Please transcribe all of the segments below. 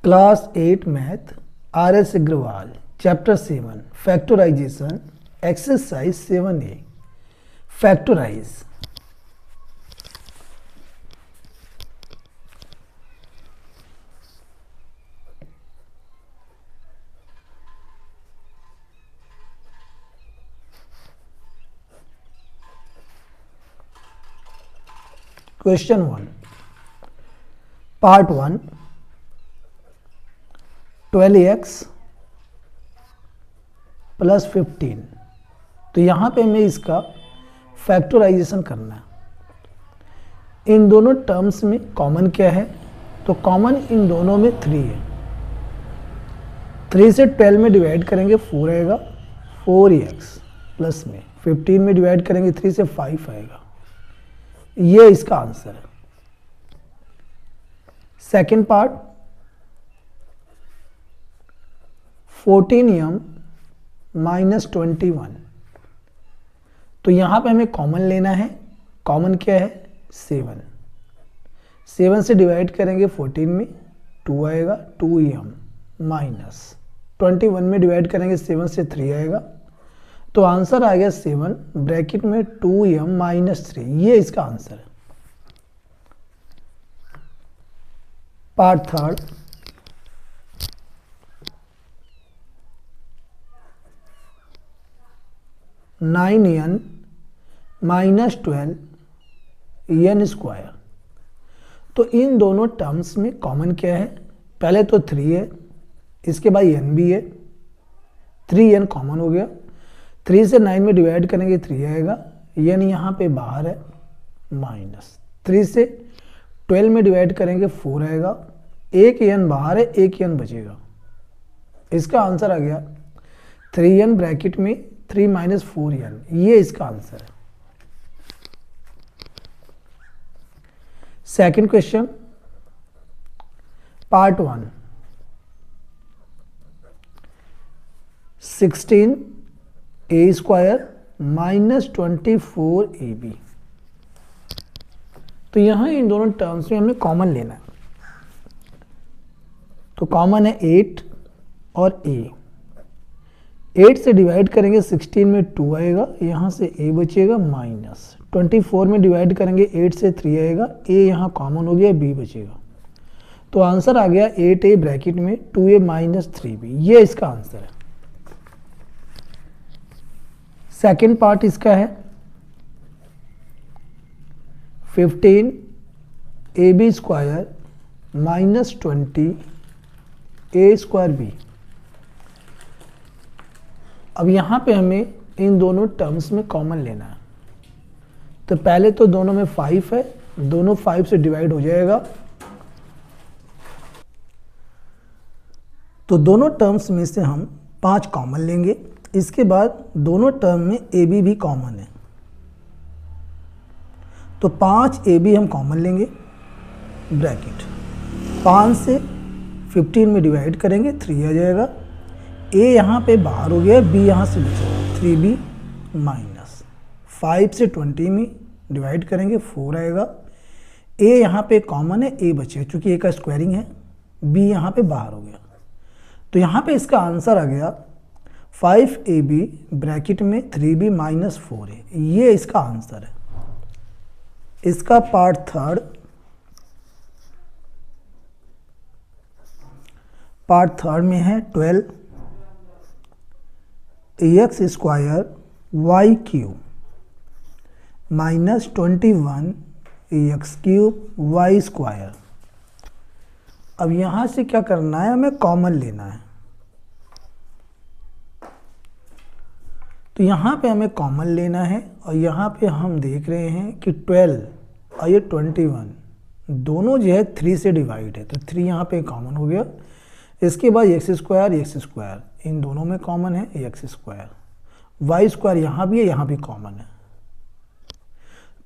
Class 8 math RS Agarwal chapter 7 factorisation exercise 7A factorise. Question 1 part 1 12x plus 15। तो यहाँ पे हमें इसका फैक्टराइजेशन करना है। इन दोनों टर्म्स में कॉमन क्या है? तो कॉमन इन दोनों में 3 है। 3 से 12 में डिवाइड करेंगे 4 आएगा, 4x प्लस में 15 में डिवाइड करेंगे 3 से 5 आएगा। ये इसका आंसर है। Second part 14m minus 21। तो यहां पे हमें कॉमन लेना है। कॉमन क्या है? 7। 7 से डिवाइड करेंगे 14 में 2 आएगा, 2m माइनस 21 में डिवाइड करेंगे 7 से 3 आएगा। तो आंसर आ गया 7 ब्रैकेट में 2m माइनस 3। ये इसका आंसर है। Part third 9n minus 12 n square. तो इन दोनों टर्म्स में कॉमन क्या है? पहले तो 3 है, इसके बाद n भी है, 3n कॉमन हो गया। 3 से 9 में डिवाइड करेंगे 3 आएगा, n यहाँ पे बाहर है माइनस 3 से 12 में डिवाइड करेंगे 4 आएगा, एक n बाहर है, एक n बचेगा। इसका आंसर आ गया 3n ब्रैकेट में 3 माइनस 4n। ये इसका आंसर है। Second question part 1 16a square minus 24ab। तो यहां इन दोनों टर्म्स में हमें कॉमन लेना है। तो कॉमन है 8 और a। 8 से डिवाइड करेंगे 16 में 2 आएगा, यहाँ से a बचेगा माइनस 24 में डिवाइड करेंगे 8 से 3 आएगा, a यहाँ कॉमन हो गया, b बचेगा। तो आंसर आ गया 8a ब्रैकेट में 2a माइनस 3b। ये इसका आंसर है। सेकेंड पार्ट इसका है 15ab square minus 20a square b। अब यहाँ पे हमें इन दोनों टर्म्स में कॉमन लेना है। तो पहले तो दोनों में 5 है, दोनों 5 से डिवाइड हो जाएगा। तो दोनों टर्म्स में से हम 5 कॉमन लेंगे। इसके बाद दोनों टर्म में ए बी भी कॉमन है। तो 5ab हम कॉमन लेंगे ब्रैकेट 5 से 15 में डिवाइड करेंगे 3 आ जाएगा, a यहाँ पे बाहर हो गया, b यहाँ से बचेगा 3b माइनस 5 से 20 में डिवाइड करेंगे 4 आएगा, a यहाँ पे कॉमन है, a बचेगा क्योंकि a का स्क्वायरिंग है, b यहाँ पे बाहर हो गया। तो यहाँ पे इसका आंसर आ गया 5ab ब्रैकेट में 3b माइनस 4 है। ये इसका आंसर है। इसका पार्ट थर्ड में है 12x square y cube minus 21x cube y square. अब यहां से क्या करना है? हमें कॉमन लेना है। तो यहाँ पे हमें कॉमन लेना है और यहाँ पे हम देख रहे हैं कि 12 और ये 21 दोनों जो है 3 से डिवाइड है। तो 3 यहाँ पे कॉमन हो गया। इसके बाद x स्क्वायर इन दोनों में कॉमन है, x स्क्वायर वाई स्क्वायर यहाँ भी है, यहाँ भी कॉमन है।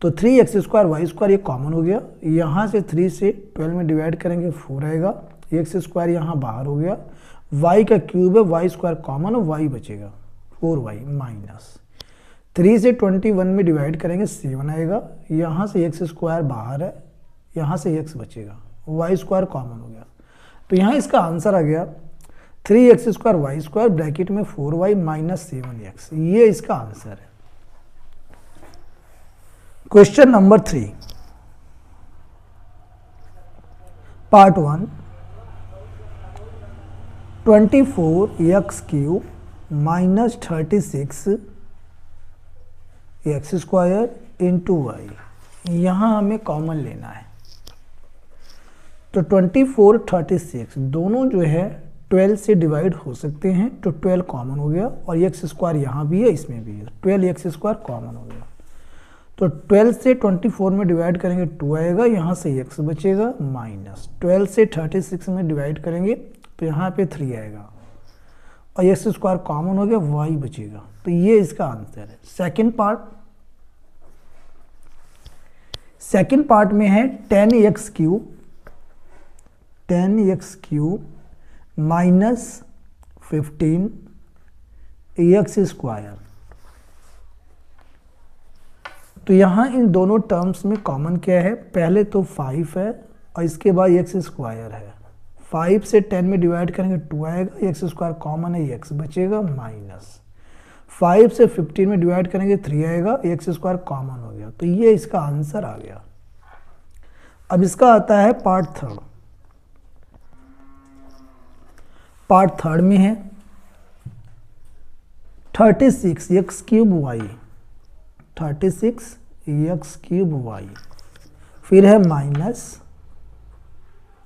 तो 3x स्क्वायर वाई स्क्वायर ये कॉमन हो गया। यहाँ से 3 से 12 में डिवाइड करेंगे 4 आएगा, x स्क्वायर यहाँ बाहर हो गया, y का क्यूब है, वाई स्क्वायर कॉमन और y बचेगा 4y माइनस 3 से 21 में डिवाइड करेंगे 7 आएगा, यहाँ से x स्क्वायर बाहर है, यहाँ से x बचेगा, वाई स्क्वायर कॉमन हो गया। तो यहाँ इसका आंसर आ गया 3x² y² ब्रैकेट में 4y माइनस 7x, ये इसका आंसर है। Question number 3 part 1, 24x³ minus 36 x² into y, यहाँ हमें कॉमन लेना है। तो 24 36 दोनों जो है 12 से डिवाइड हो सकते हैं, तो 12 कॉमन हो गया और x² यहाँ भी है इसमें भी है, 12x² कॉमन हो गया। तो 12 से 24 में डिवाइड करेंगे 2 आएगा, यहाँ से x बचेगा माइनस 12 से 36 में डिवाइड करेंगे तो यहाँ पे 3 आएगा और x² कॉमन हो गया, y बचेगा। तो ये इसका आंसर है। सेकेंड पार्ट में है 10x³ माइनस 15 x²। तो यहाँ इन दोनों टर्म्स में कॉमन क्या है, पहले तो 5 है और इसके बाद x² है। 5 से 10 में डिवाइड करेंगे 2 आएगा, x² कॉमन है, x बचेगा माइनस 5 से 15 में डिवाइड करेंगे 3 आएगा, x² कॉमन हो गया। तो ये इसका आंसर आ गया। अब इसका आता है पार्ट थर्ड में है 36x³ y, 36x³ y, फिर है minus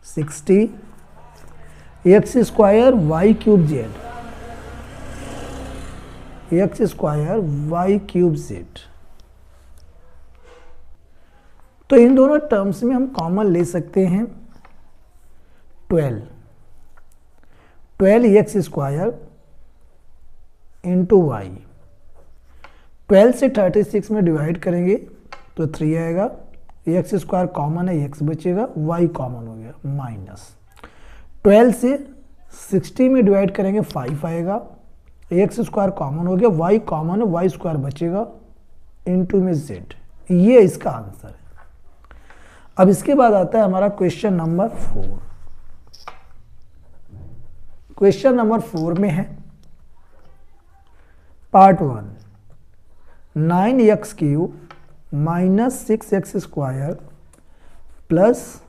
60 x² y³ z, x² y³ z। तो इन दोनों टर्म्स में हम कॉमन ले सकते हैं 12x² इंटू वाई। 12 से 36 में डिवाइड करेंगे तो 3 आएगा, x² कॉमन है, x बचेगा, y कॉमन हो गया माइनस 12 से 60 में डिवाइड करेंगे 5 आएगा, x² कॉमन हो गया, y कॉमन है, y² बचेगा इंटू में z। ये इसका आंसर है। अब इसके बाद आता है हमारा क्वेश्चन नंबर 4। क्वेश्चन नंबर 4 में है part 1, 9x³ minus 6x² plus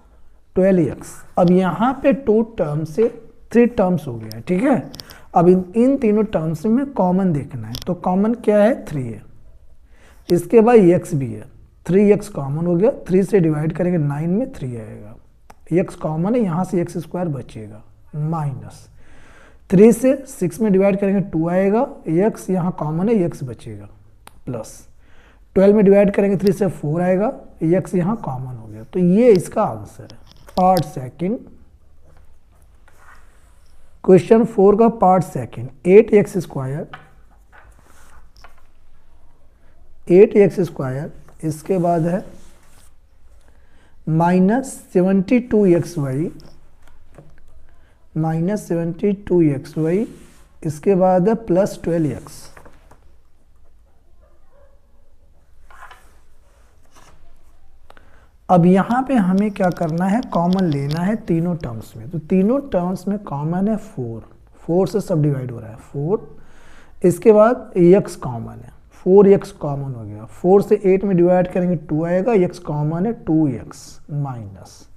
12x। अब यहाँ पे 2 टर्म से 3 टर्म्स हो गया है, ठीक है। अब इन तीनों टर्म्स में कॉमन देखना है। तो कॉमन क्या है, 3 है, इसके बाद x भी है, 3x कॉमन हो गया, 3 से डिवाइड करेंगे 9 में 3 आएगा, x कॉमन है, यहाँ से x² बचेगा माइनस 3 से 6 में डिवाइड करेंगे 2 आएगा, x यहाँ कॉमन है, x बचेगा, प्लस 12 में डिवाइड करेंगे 3 से 4 आएगा, x यहाँ कॉमन हो गया। तो ये इसका आंसर है। पार्ट सेकंड, क्वेश्चन 4 का पार्ट सेकंड, 8x², इसके बाद है माइनस 72xy, इसके बाद है प्लस 12x। अब यहाँ पे हमें क्या करना है, कॉमन लेना है तीनों टर्म्स में। तो तीनों टर्म्स में कॉमन है 4 से सब डिवाइड हो रहा है 4, इसके बाद x कॉमन है, 4x कॉमन हो गया, 4 से 8 में डिवाइड करेंगे 2 आएगा, x कॉमन है, 2x माइनस।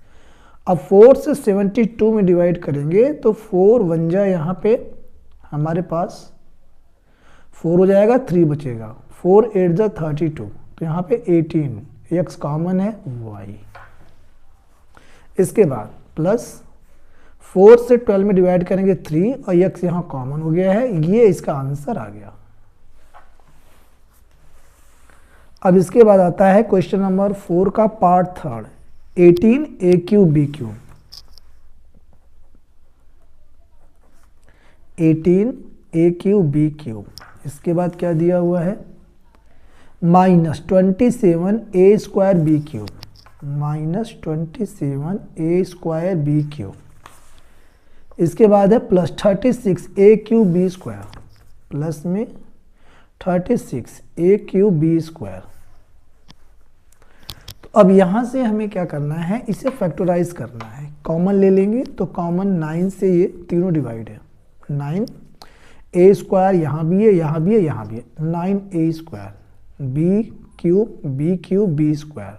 अब 4 से 72 में डिवाइड करेंगे तो 4 बन जाए, यहाँ पे हमारे पास 4 हो जाएगा, 3 बचेगा, 4 8 जा 32, तो यहाँ पे 18, x कॉमन है, y। इसके बाद प्लस 4 से 12 में डिवाइड करेंगे 3 और x यहाँ कॉमन हो गया है, ये इसका आंसर आ गया। अब इसके बाद आता है क्वेश्चन नंबर 4 का पार्ट थर्ड, 18a³b³, 18a³b³, इसके बाद क्या दिया हुआ है, माइनस 27a²b³, माइनस 27a²b³, इसके बाद है प्लस 36a³b², प्लस में 36a³b²। तो अब यहाँ से हमें क्या करना है, इसे फैक्टराइज करना है। कॉमन ले लेंगे तो कॉमन 9 से ये तीनों डिवाइड है, 9 ए स्क्वायर, यहाँ भी है, यहाँ भी है, यहाँ भी है, 9a square b cube b square.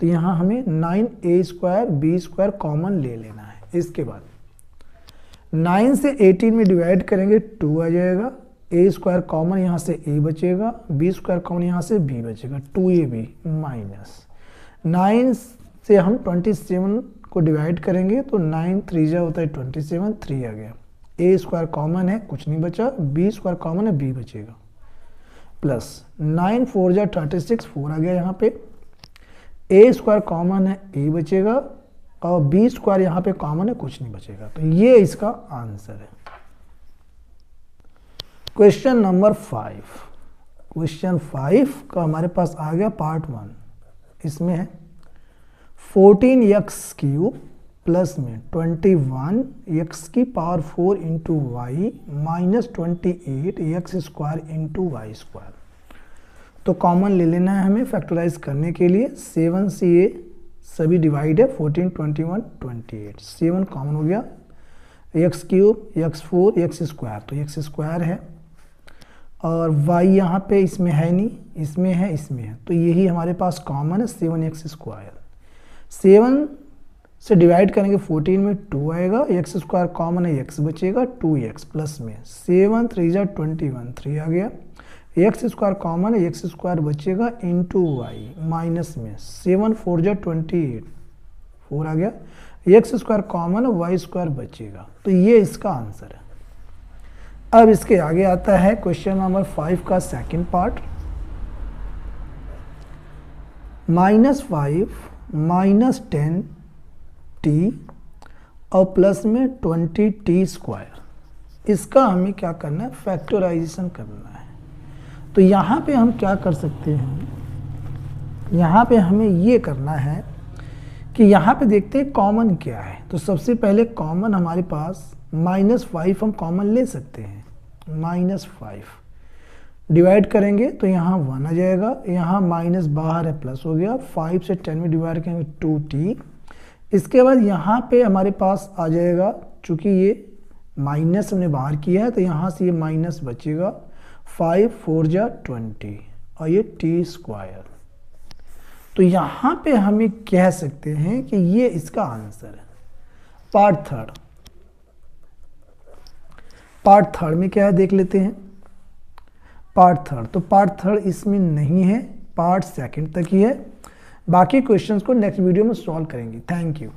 तो यहाँ हमें 9a square B square common ले लेना है। इसके बाद 9 से 18 में डिवाइड करेंगे 2 आ जाएगा, ए स्क्वायर कॉमन यहाँ से ए बचेगा, बी स्क्वायर कॉमन यहाँ से बी बचेगा, 2ab माइनस 9 से हम 27 को डिवाइड करेंगे तो 9 3 जा होता है 27, 3 आ गया। ए स्क्वायर कॉमन है, कुछ नहीं बचा, बी स्क्वायर कॉमन है, बी बचेगा, प्लस 9 4 जा 36, 4 आ गया यहाँ पे। ए स्क्वायर कॉमन है, ए बचेगा, और बी स्क्वायर यहाँ पे कॉमन है, कुछ नहीं बचेगा। तो ये इसका आंसर है। क्वेश्चन नंबर 5, क्वेश्चन 5 का हमारे पास आ गया पार्ट 1। इसमें है 14x क्यूब प्लस में 21x की power 4 into y minus 28x square into y square. तो कॉमन ले लेना है हमें फैक्टराइज करने के लिए। 7 से ये सभी डिवाइड है, 14 21 28, 7 कॉमन हो गया, x cube x4 x square, तो x स्क्वायर है, और y यहाँ पे इसमें है नहीं, इसमें है, इसमें है, तो यही हमारे पास कॉमन है 7x स्क्वायर। 7 से डिवाइड करेंगे 14 में 2 आएगा, x स्क्वायर कॉमन है, x बचेगा, 2x प्लस में 7 3 जा 21, 3 आ गया, x स्क्वायर कॉमन है, x स्क्वायर बचेगा इंटू वाई माइनस में 7 4 जा 28, 4 आ गया, x स्क्वायर कॉमन है, y स्क्वायर बचेगा। तो ये इसका आंसर है। अब इसके आगे आता है क्वेश्चन नंबर 5 का सेकंड पार्ट। -5 -10 t और प्लस में 20t स्क्वायर। इसका हमें क्या करना है, फैक्टराइजेशन करना है। तो यहाँ पे हम क्या कर सकते हैं, यहाँ पे हमें ये करना है कि यहाँ पे देखते हैं कॉमन क्या है। तो सबसे पहले कॉमन हमारे पास -5 हम कॉमन ले सकते हैं, -5 डिवाइड करेंगे तो यहाँ 1 आ जाएगा, यहाँ माइनस बाहर है, प्लस हो गया, 5 से 10 में डिवाइड करेंगे 2t। इसके बाद यहाँ पे हमारे पास आ जाएगा, चूँकि ये माइनस हमने बाहर किया है तो यहाँ से ये माइनस बचेगा, 5 4 जा 20 और ये t स्क्वायर। तो यहाँ पे हमें कह सकते हैं कि ये इसका आंसर है। पार्ट थर्ड में क्या है देख लेते हैं। पार्ट थर्ड इसमें नहीं है, पार्ट सेकंड तक ही है। बाकी क्वेश्चंस को नेक्स्ट वीडियो में सॉल्व करेंगे। Thank you.